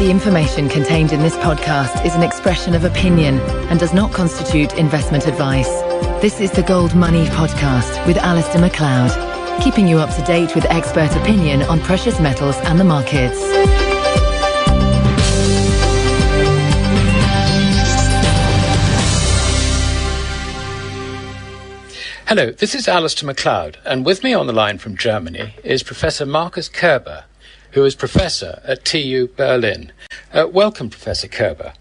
The information contained in this podcast is an expression of opinion and does not constitute investment advice. This is the Gold Money Podcast with Alistair McLeod, keeping you up to date with expert opinion on precious metals and the markets. Hello, this is Alistair McLeod, and with me on the line from Germany is Professor Markus Kerber, who is Professor at TU Berlin. Welcome, Professor Kerber.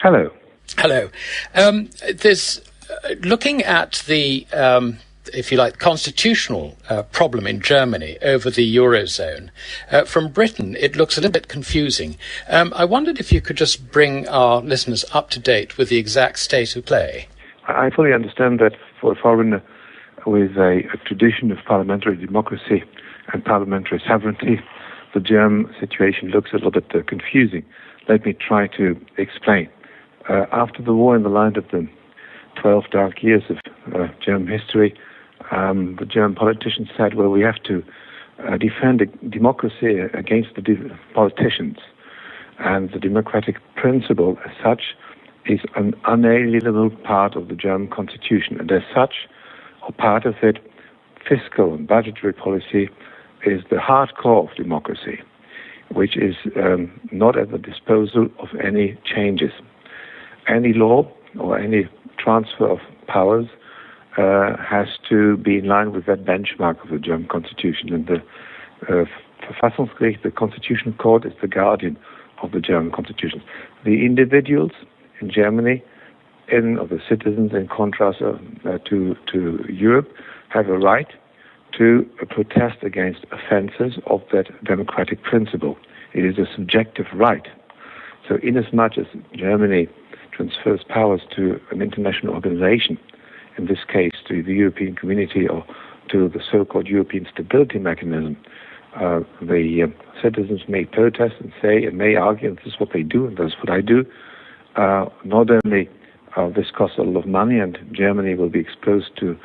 Hello. Hello. Looking at the, if you like, constitutional problem in Germany over the eurozone, from Britain, it looks a little bit confusing. I wondered if you could just bring our listeners up to date with the exact state of play. I fully understand that for a foreigner with a tradition of parliamentary democracy and parliamentary sovereignty, the German situation looks a little bit confusing. Let me try to explain. After the war in the line of the 12 dark years of German history, the German politicians said, well, we have to defend democracy against the politicians. And the democratic principle as such is an unalienable part of the German constitution. And as such, or part of it, fiscal and budgetary policy is the hard core of democracy, which is not at the disposal of any changes. Any law or any transfer of powers has to be in line with that benchmark of the German constitution. And the Verfassungsgericht, the Constitutional Court, is the guardian of the German constitution. The individuals in Germany, or the citizens, in contrast to Europe, have a right to protest against offences of that democratic principle. It is a subjective right. So inasmuch as Germany transfers powers to an international organization, in this case to the European Community or to the so-called European Stability Mechanism, the citizens may protest and say and may argue, and this is what they do and this is what I do. Not only this costs a lot of money and Germany will be exposed to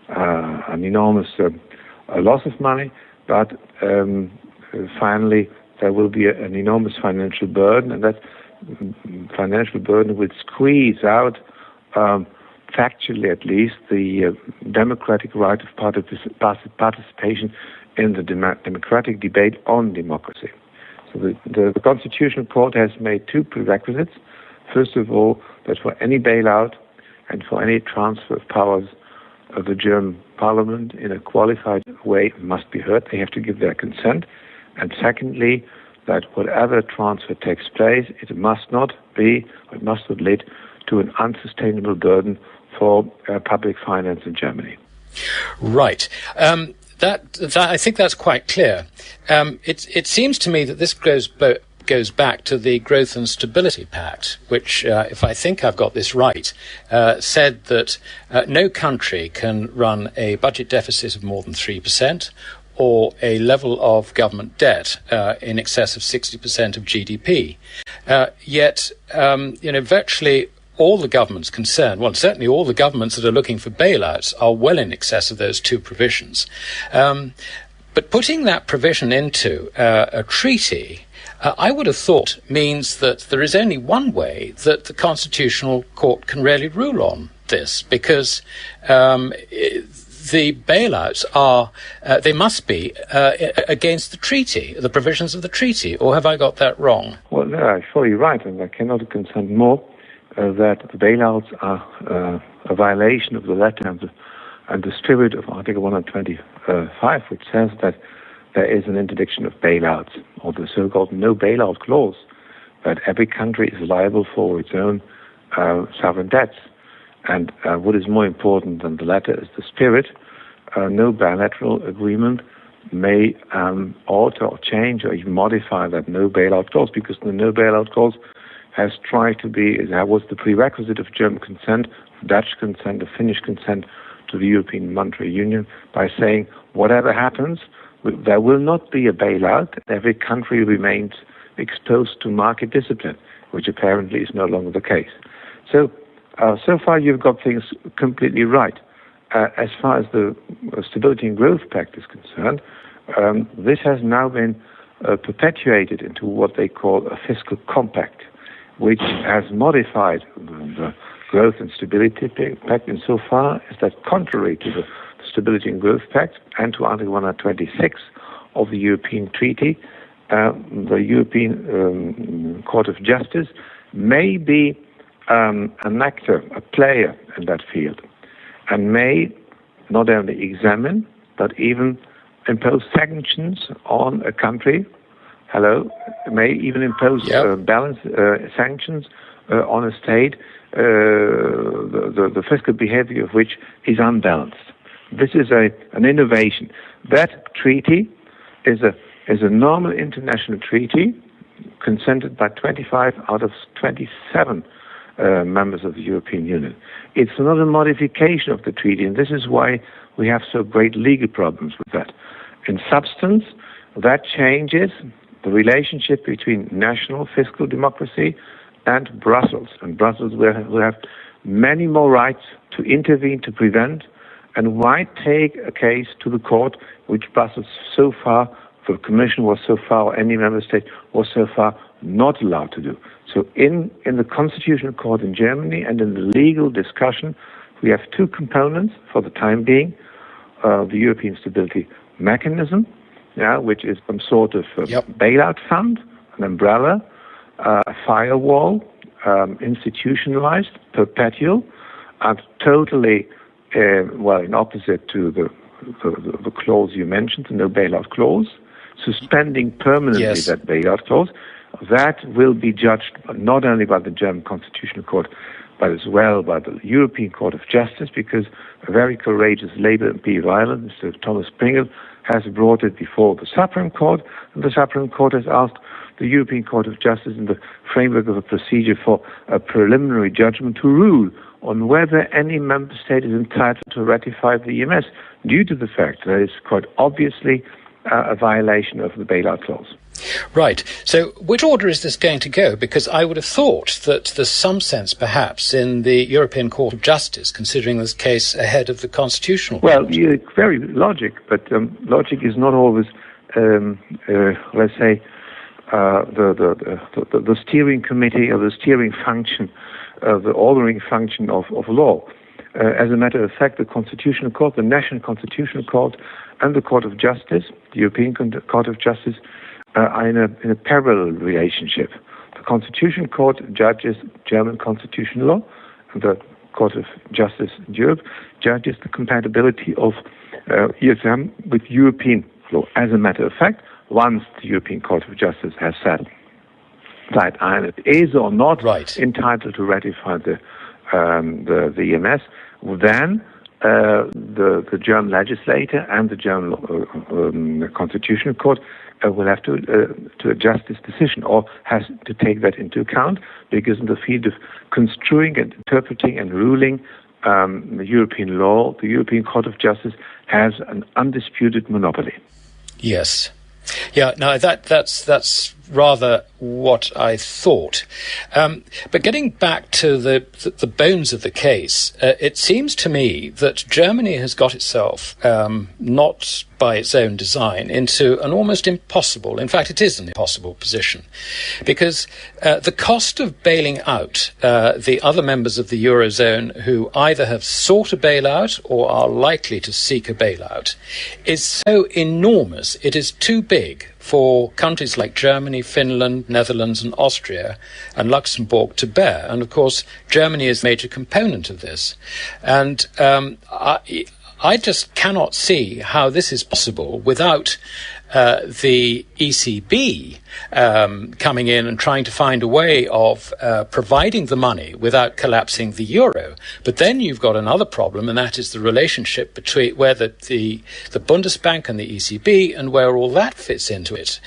an enormous loss of money, but finally there will be an enormous financial burden, and that financial burden will squeeze out, factually at least, the democratic right of participation in the democratic debate on democracy. So the Constitutional Court has made two prerequisites. First of all, that for any bailout and for any transfer of powers of the German parliament in a qualified way must be heard. They have to give their consent. And secondly, that whatever transfer takes place, it must not lead to an unsustainable burden for public finance in Germany. Right. That I think that's quite clear. It seems to me that this goes back to the Growth and Stability Pact, which, if I think I've got this right, said that no country can run a budget deficit of more than 3% or a level of government debt in excess of 60% of GDP. Yet, virtually all the governments concerned, well, certainly all the governments that are looking for bailouts are well in excess of those two provisions. But putting that provision into a treaty, I would have thought means that there is only one way that the Constitutional Court can really rule on this, because the bailouts they must be against the treaty, the provisions of the treaty, or have I got that wrong? Well, no, I'm sure you're right, and I cannot consent more that the bailouts are a violation of the letter and the spirit of Article 125, which says that there is an interdiction of bailouts, or the so-called no bailout clause, that every country is liable for its own sovereign debts. And what is more important than the letter is the spirit. No bilateral agreement may alter or change or even modify that no bailout clause, because the no bailout clause has tried to be, that was the prerequisite of German consent, Dutch consent, of Finnish consent to the European Monetary Union, by saying whatever happens, there will not be a bailout. Every country remains exposed to market discipline, which apparently is no longer the case. So far you've got things completely right. As far as the Stability and Growth Pact is concerned, this has now been perpetuated into what they call a fiscal compact, which has modified the Growth and Stability Pact insofar as that, contrary to the Stability and Growth Pact and to Article 126 of the European Treaty, the European Court of Justice may be an actor, a player in that field, and may not only examine but even impose sanctions on a country. May even impose sanctions on a state, the fiscal behavior of which is unbalanced. This is an innovation. That treaty is a normal international treaty consented by 25 out of 27 members of the European Union. It's not a modification of the treaty, and this is why we have so great legal problems with that. In substance, that changes the relationship between national fiscal democracy and Brussels. And Brussels will have many more rights to intervene, to prevent, and why take a case to the court, which Brussels so far, the Commission was so far, or any member state was so far not allowed to do. So in the Constitutional Court in Germany and in the legal discussion, we have two components for the time being: the European Stability Mechanism, which is some sort of bailout fund, an umbrella, a firewall, institutionalized, perpetual, and totally, in opposite to the clause you mentioned, the no bailout clause, suspending permanently that bailout clause. That will be judged not only by the German Constitutional Court, but as well by the European Court of Justice, because a very courageous Labour MP of Ireland, Mr. Thomas Pringle, has brought it before the Supreme Court, and the Supreme Court has asked the European Court of Justice, in the framework of a procedure for a preliminary judgment, to rule on whether any member state is entitled to ratify the EMS, due to the fact that it's quite obviously a violation of the bailout clause. Right. So which order is this going to go? Because I would have thought that there's some sense, perhaps, in the European Court of Justice considering this case ahead of the Constitutional Court. Well, very logic, but logic is not always, let's say, the steering committee or the steering function, the ordering function of law. As a matter of fact, the Constitutional Court, the National Constitutional Court, and the Court of Justice, the European Court of Justice, are in a parallel relationship. The Constitutional Court judges German constitutional law, and the Court of Justice in Europe judges the compatibility of ESM with European law. As a matter of fact, once the European Court of Justice has said that Ireland is or not entitled to ratify the EMS, then the German legislator and the German Constitutional Court will have to adjust this decision, or has to take that into account, because in the field of construing and interpreting and ruling the European law, the European Court of Justice has an undisputed monopoly. Yes. Yeah, no, that's rather what I thought. But getting back to the bones of the case, it seems to me that Germany has got itself, not by its own design, into an almost impossible, in fact it is an impossible position, because the cost of bailing out the other members of the eurozone who either have sought a bailout or are likely to seek a bailout is so enormous, it is too big for countries like Germany, Finland, Netherlands and Austria and Luxembourg to bear. And of course, Germany is a major component of this. And I just cannot see how this is possible without the ECB coming in and trying to find a way of providing the money without collapsing the euro. But then you've got another problem, and that is the relationship between where the Bundesbank and the ECB and where all that fits into it.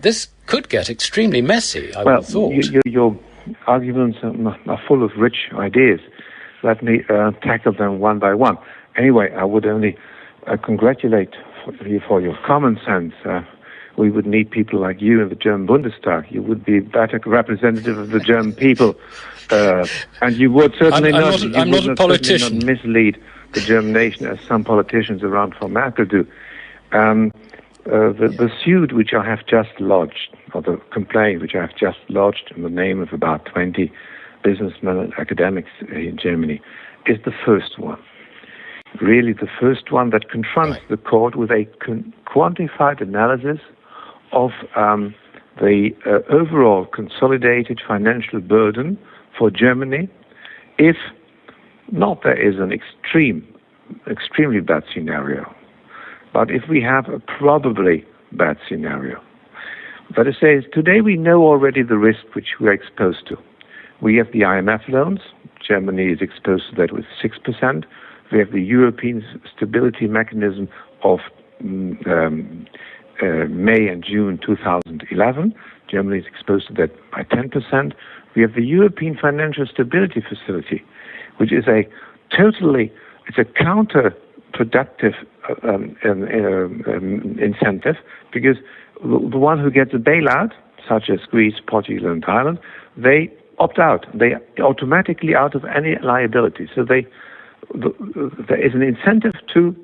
This could get extremely messy, I would have thought. Your arguments are full of rich ideas. Let me tackle them one by one. Anyway, I would only congratulate you for your common sense. We would need people like you in the German Bundestag. You would be a better representative of the German people. And you would certainly I'm not a politician. Not mislead the German nation as some politicians around for Merkel do. the suit which I have just lodged, or the complaint which I have just lodged in the name of about 20 businessmen and academics in Germany, is the first one. Really the first one that confronts the court with a quantified analysis of the overall consolidated financial burden for Germany if not there is an extremely bad scenario, but if we have a probably bad scenario. That is, today we know already the risk which we are exposed to. We have the IMF loans. Germany is exposed to that with 6%. We have the European Stability Mechanism of May and June 2011. Germany is exposed to that by 10%. We have the European Financial Stability Facility, which is it's a counterproductive incentive, because the one who gets a bailout, such as Greece, Portugal, and Ireland, they opt out. They are automatically out of any liability. So there is an incentive to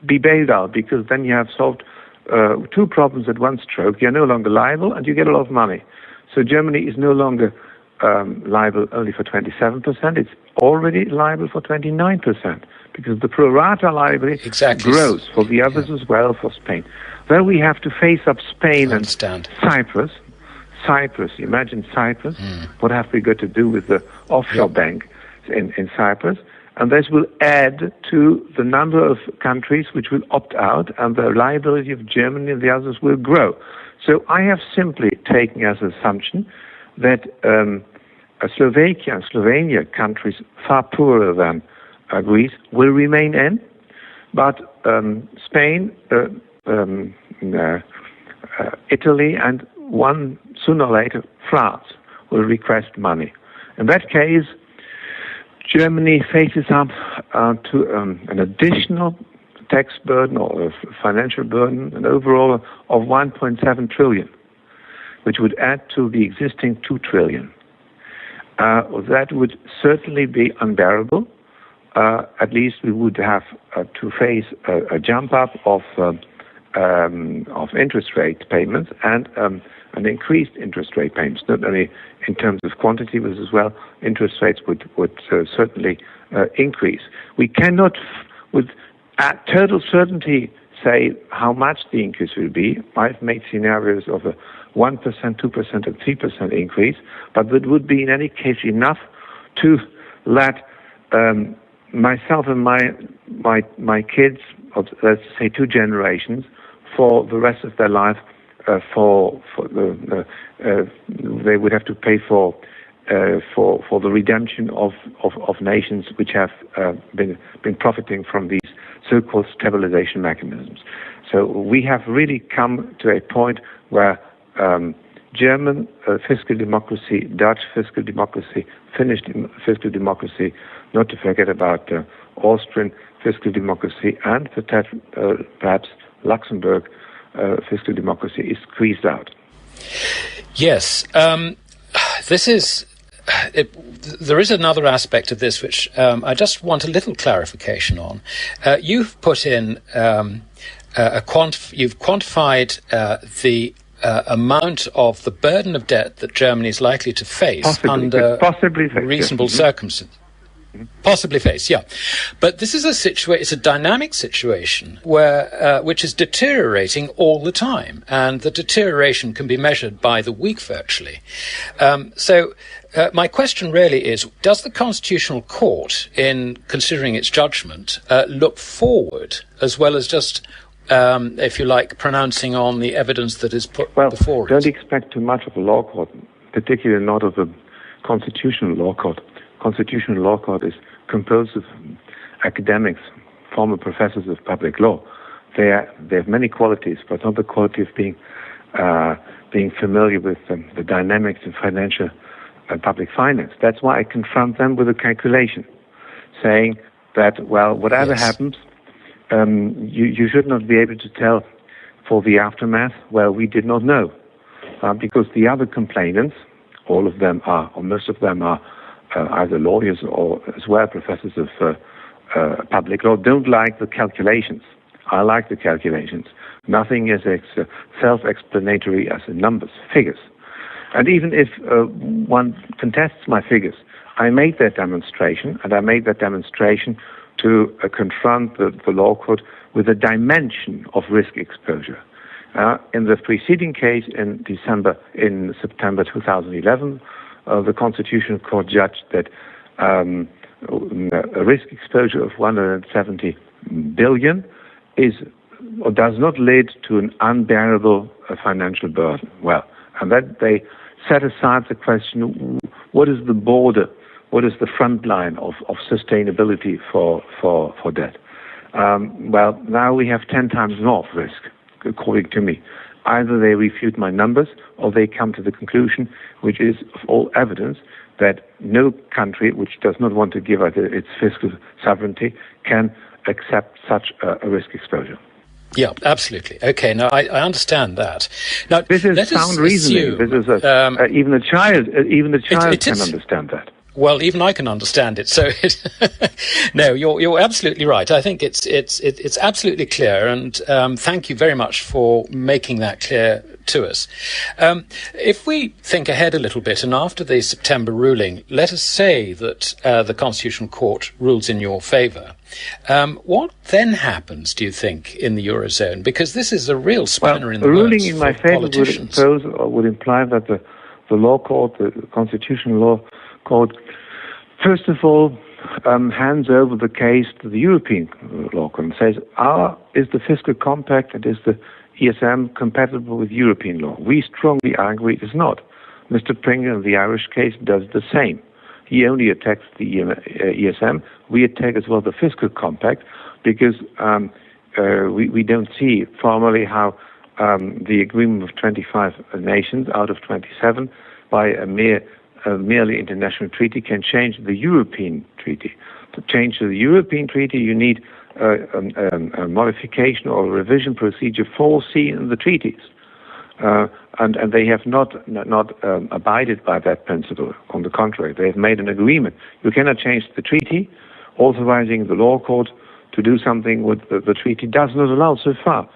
be bailed out, because then you have solved two problems at one stroke. You're no longer liable and you get a lot of money. So Germany is no longer liable only for 27%. It's already liable for 29%, because the pro rata liability grows for the others as well, for Spain. Then we have to face up Spain and Cyprus. Imagine Cyprus. What have we got to do with the offshore bank in Cyprus? And this will add to the number of countries which will opt out, and the liability of Germany and the others will grow. So I have simply taken as an assumption that Slovakia and Slovenia, countries far poorer than Greece, will remain in, but Spain, Italy, and sooner or later France will request money. In that case, Germany faces up to an additional tax burden or financial burden, an overall of 1.7 trillion, which would add to the existing 2 trillion. That would certainly be unbearable. At least we would have to face a jump up of interest rate payments and an increased interest rate payments, not only in terms of quantity, but as well interest rates would certainly increase. We cannot, with total certainty, say how much the increase will be. I've made scenarios of a 1%, 2%, and 3% increase, but that would be in any case enough to let myself and my kids, of, let's say 2 generations, for the rest of their life, they would have to pay for the redemption of nations which have been profiting from these so-called stabilization mechanisms. So we have really come to a point where German fiscal democracy, Dutch fiscal democracy, Finnish fiscal democracy, not to forget about Austrian fiscal democracy, and perhaps Luxembourg fiscal democracy is squeezed out. Yes, this is. There is another aspect of this which I just want a little clarification on. You've put in you've quantified the amount of the burden of debt that Germany is likely to face under reasonable circumstances. Possibly face, yeah. But this is it's a dynamic situation where which is deteriorating all the time, and the deterioration can be measured by the week virtually. So my question really is, does the Constitutional Court, in considering its judgment, look forward as well as just, if you like, pronouncing on the evidence that is put before it? Don't expect too much of a law court, particularly not of a constitutional law court. Constitutional law court is composed of academics, former professors of public law. They have many qualities, but not the quality of being familiar with the dynamics of financial public finance. That's why I confront them with a calculation, saying that, whatever happens, you should not be able to tell for the aftermath. Well, we did not know, because the other complainants, all of them are, or most of them are, either lawyers or as well professors of public law, don't like the calculations I like the calculations. Nothing is self-explanatory as in numbers, figures. And even if one contests my figures, I made that demonstration, and I made that demonstration to confront the law court with a dimension of risk exposure. In the preceding case in September 2011, the Constitutional Court judged that a risk exposure of 170 billion does not lead to an unbearable financial burden. Well, and that they set aside the question: what is the border? What is the front line of sustainability for debt? Well, now we have 10 times more risk, according to me. Either they refute my numbers or they come to the conclusion, which is of all evidence, that no country which does not want to give up its fiscal sovereignty can accept such a risk exposure. Yeah, absolutely. Okay, now I understand that. Now this is sound reasoning. This is even a child can understand that. Well, even I can understand it. So, no, you're absolutely right. I think it's absolutely clear, and thank you very much for making that clear to us. If we think ahead a little bit, and after the September ruling, let us say that the Constitutional Court rules in your favour. What then happens, do you think, in the eurozone? Because this is a real spanner in the works. A ruling in my favour would imply that the law court, the constitutional law court, first of all, hands over the case to the European law court and says, is the fiscal compact and is the ESM compatible with European law? We strongly argue it is not. Mr. Pringle in the Irish case does the same. He only attacks the ESM. We attack as well the fiscal compact because we don't see formally how the agreement of 25 nations out of 27 by a merely international treaty can change the European treaty. To change the European treaty, you need a modification or a revision procedure foreseen in the treaties. And they have not abided by that principle. On the contrary, they have made an agreement. You cannot change the treaty, authorizing the law court to do something what the treaty does not allow so far.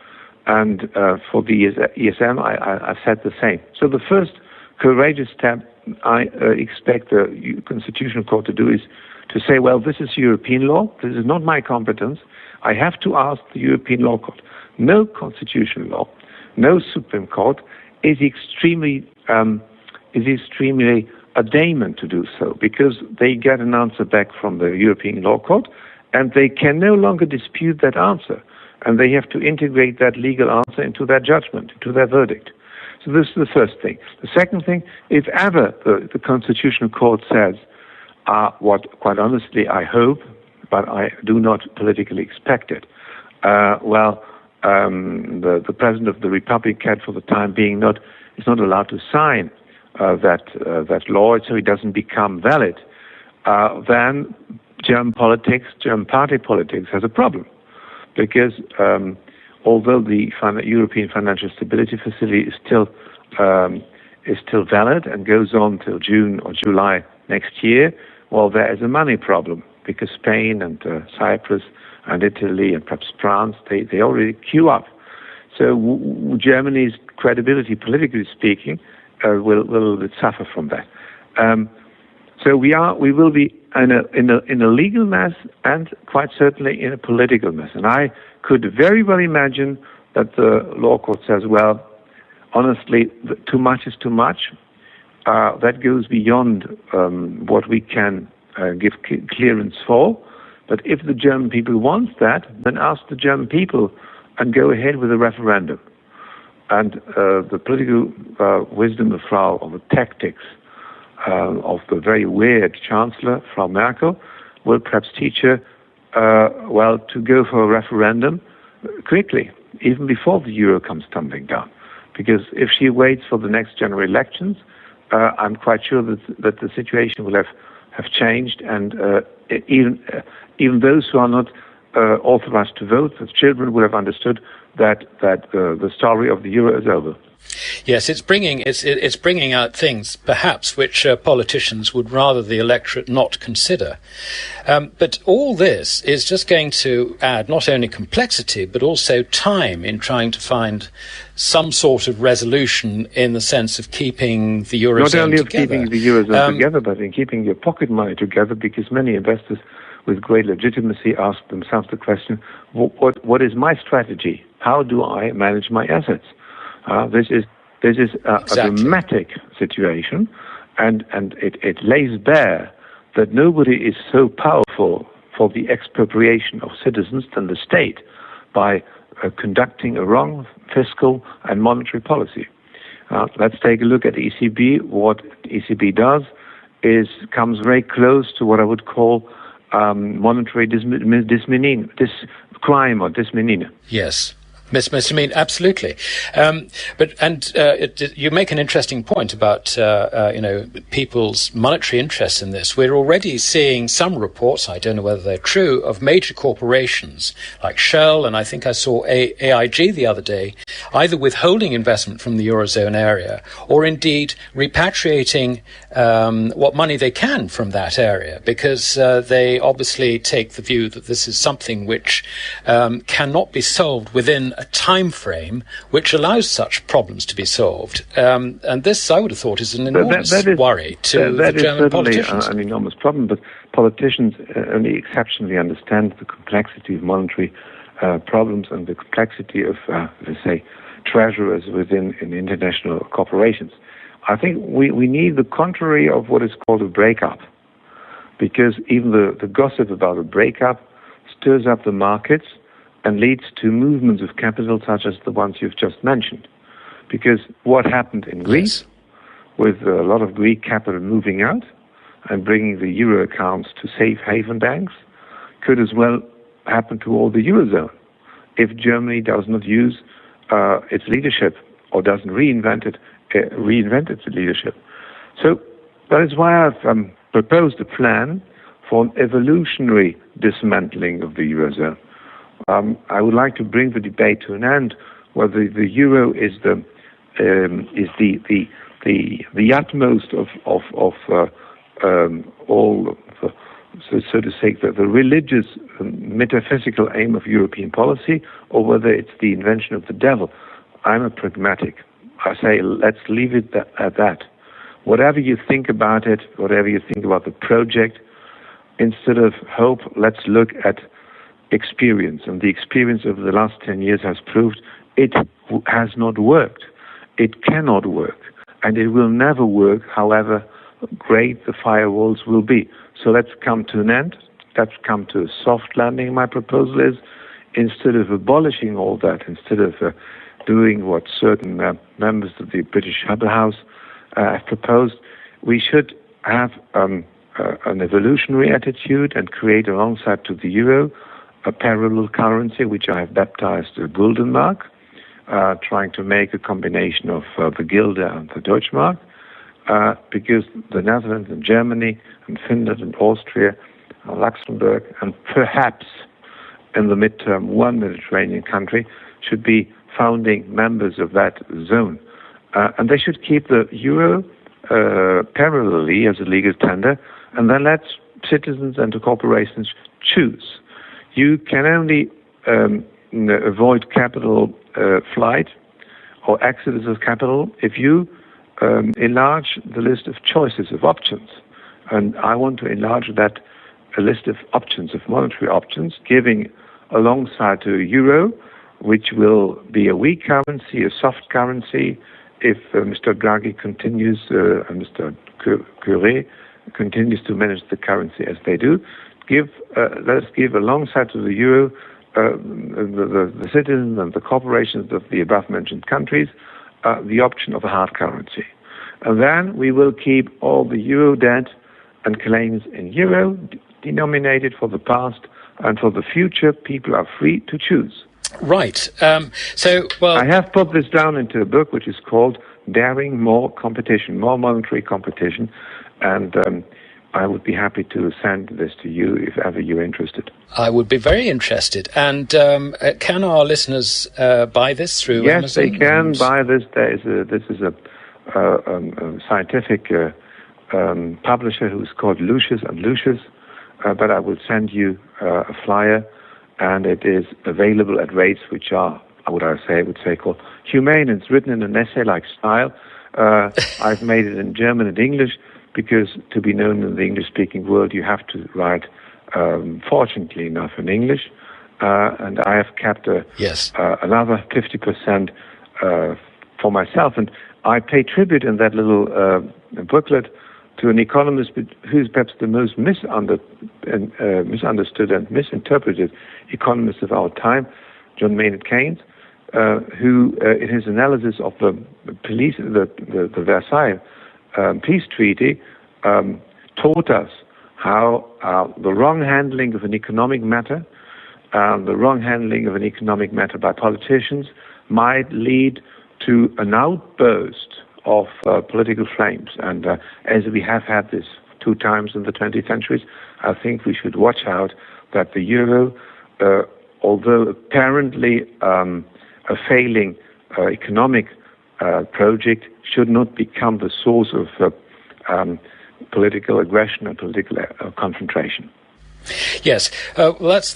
And for the ESM, I said the same. So the first courageous step I expect the Constitutional Court to do is to say, well, this is European law. This is not my competence. I have to ask the European Law Court. No constitutional law, no Supreme Court is extremely adamant to do so, because they get an answer back from the European Law Court and they can no longer dispute that answer, and they have to integrate that legal answer into their judgment, into their verdict. So this is the first thing. The second thing, if ever the Constitutional Court says what, quite honestly, I hope, but I do not politically expect it, the President of the Republic can, for the time being, is not allowed to sign that law, so it doesn't become valid. Then German party politics has a problem, because although the European Financial Stability Facility is still valid and goes on till June or July next year, well, there is a money problem, because Spain and Cyprus and Italy and perhaps France, they already queue up. So Germany's credibility, politically speaking, will suffer from that. So we will be in a legal mess and quite certainly in a political mess. And I could very well imagine that the law court says, well, honestly, too much is too much. That goes beyond what we can give clearance for. But if the German people want that, then ask the German people and go ahead with a referendum. And the political wisdom of the tactics of the very weird Chancellor, Frau Merkel, will perhaps teach her, to go for a referendum quickly, even before the euro comes tumbling down. Because if she waits for the next general elections, I'm quite sure that the situation will have changed, and even those who are not authorized to vote, the children would have understood that the story of the euro is over. Yes, it's bringing out things, perhaps, which politicians would rather the electorate not consider. But all this is just going to add not only complexity, but also time in trying to find some sort of resolution in the sense of keeping the eurozone together. Not only of keeping the eurozone together, but in keeping your pocket money together, because many investors with great legitimacy ask themselves the question, what is my strategy? How do I manage my assets? This is Exactly. a dramatic situation, and it lays bare that nobody is so powerful for the expropriation of citizens than the state by conducting a wrong fiscal and monetary policy. Let's take a look at the ECB. What ECB does comes very close to what I would call monetary crime or dismenine. Yes. Misdemeanor, absolutely. You make an interesting point about people's monetary interests in this. We're already seeing some reports, I don't know whether they're true, of major corporations like Shell, and I think I saw AIG the other day, either withholding investment from the eurozone area or indeed repatriating what money they can from that area, because they obviously take the view that this is something which cannot be solved within a time frame which allows such problems to be solved. And this, I would have thought, is an enormous worry to the German politicians. That is certainly an enormous problem, but politicians only exceptionally understand the complexity of monetary problems and the complexity of, let's say, treasurers within international corporations. I think we need the contrary of what is called a breakup, because even the gossip about a breakup stirs up the markets and leads to movements of capital such as the ones you've just mentioned. Because what happened in Greece, with a lot of Greek capital moving out and bringing the euro accounts to safe haven banks, could as well happen to all the eurozone if Germany does not use its leadership or doesn't reinvent its leadership. So that is why I've proposed a plan for an evolutionary dismantling of the eurozone. I would like to bring the debate to an end, whether the euro is the utmost of all, so to say, the religious, metaphysical aim of European policy, or whether it's the invention of the devil. I'm a pragmatic. I say let's leave it at that. Whatever you think about it, whatever you think about the project, instead of hope, let's look at experience. And the experience of the last 10 years has proved it has not worked. It cannot work. And it will never work, however great the firewalls will be. So let's come to an end. Let's come to a soft landing. My proposal is, instead of abolishing all that, instead of doing what certain members of the British Upper House have proposed, we should have an evolutionary attitude and create alongside to the euro a parallel currency, which I have baptized the Guldenmark, trying to make a combination of the Gilde and the Deutschmark, because the Netherlands and Germany and Finland and Austria and Luxembourg and perhaps in the midterm one Mediterranean country should be founding members of that zone. And they should keep the euro parallelly as a legal tender, and then let citizens and the corporations choose. You can only avoid capital flight or exodus of capital if you enlarge the list of choices of options. And I want to enlarge that a list of options, of monetary options, giving alongside to euro, which will be a weak currency, a soft currency, if Mr. Draghi continues and Mr. Curé continues to manage the currency as they do. Let's give alongside to the euro the citizens and the corporations of the above-mentioned countries the option of a hard currency. And then we will keep all the euro debt and claims in euro denominated for the past, and for the future people are free to choose. Right. I have put this down into a book which is called Daring More Competition, More Monetary Competition, and I would be happy to send this to you if ever you're interested. I would be very interested. And can our listeners buy this through Yes, Amazon? Yes, they can buy this. This is a scientific publisher who's called Lucius and Lucius. But I will send you a flyer, and it is available at rates which are, I would say, called humane. It's written in an essay-like style. I've made it in German and English, because to be known in the English-speaking world, you have to write, fortunately enough, in English. And I have kept another 50% for myself. And I pay tribute in that little booklet to an economist who's perhaps the most misunderstood and misinterpreted economist of our time, John Maynard Keynes, who, in his analysis of the Versailles peace treaty, taught us how the wrong handling of an economic matter, by politicians might lead to an outburst of political flames. And as we have had this 2 times in the 20th centuries, I think we should watch out that the euro, although apparently a failing economic project, should not become the source of political aggression and political confrontation. Yes, well, that's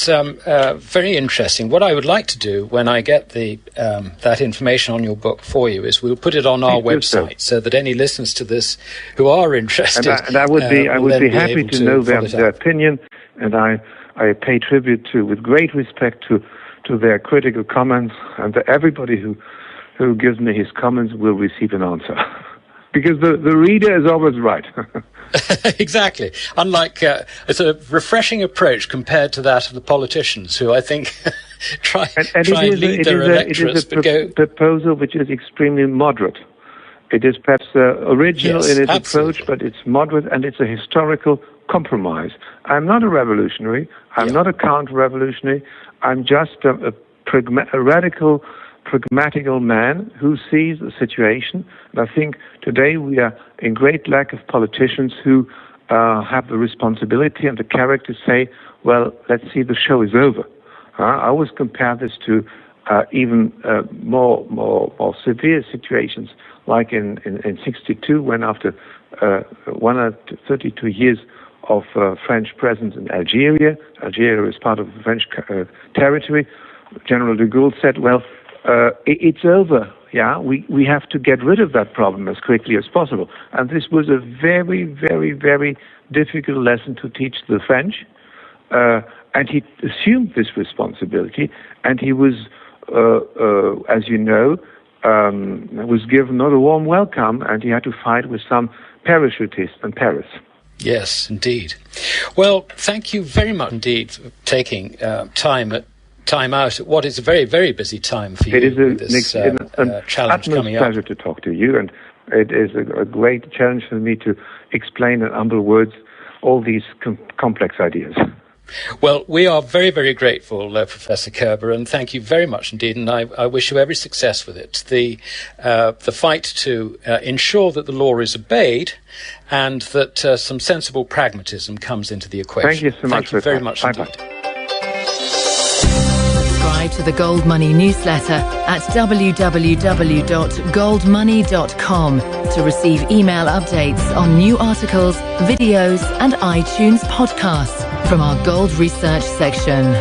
very interesting. What I would like to do when I get that information on your book for you is we'll put it on our website so that any listeners to this who are interested, and I would be happy to know their opinion, and I pay tribute to, with great respect to their critical comments, and everybody who gives me his comments will receive an answer. Because the reader is always right. Exactly. Unlike, it's a refreshing approach compared to that of the politicians, who I think try and lead their electorates. It is a proposal which is extremely moderate. It is perhaps original in its approach, but it's moderate, and it's a historical compromise. I'm not a revolutionary. I'm not a counter-revolutionary. I'm just a radical, pragmatical man who sees the situation. And I think today we are in great lack of politicians who have the responsibility and the character to say, well, let's see, the show is over. I always compare this to even more severe situations, like in 1962, when after 132 years of French presence in Algeria is part of the French territory, General de Gaulle said, well, it's over. Yeah, we have to get rid of that problem as quickly as possible. And this was a very, very, very difficult lesson to teach the French. And he assumed this responsibility, and he was, as you know, was given not a warm welcome, and he had to fight with some parachutists in Paris. Yes, indeed. Well, thank you very much indeed for taking time out at what is a very, very busy time for you. It is an challenge coming up. Pleasure to talk to you, and it is a great challenge for me to explain in humble words all these complex ideas. Well, we are very, very grateful, Professor Kerber, and thank you very much indeed, and I wish you every success with it. The fight to ensure that the law is obeyed and that some sensible pragmatism comes into the equation. Thank you so much. Thank you very much indeed. Bye-bye. Subscribe to the Gold Money newsletter at www.goldmoney.com to receive email updates on new articles, videos, and iTunes podcasts from our Gold Research section.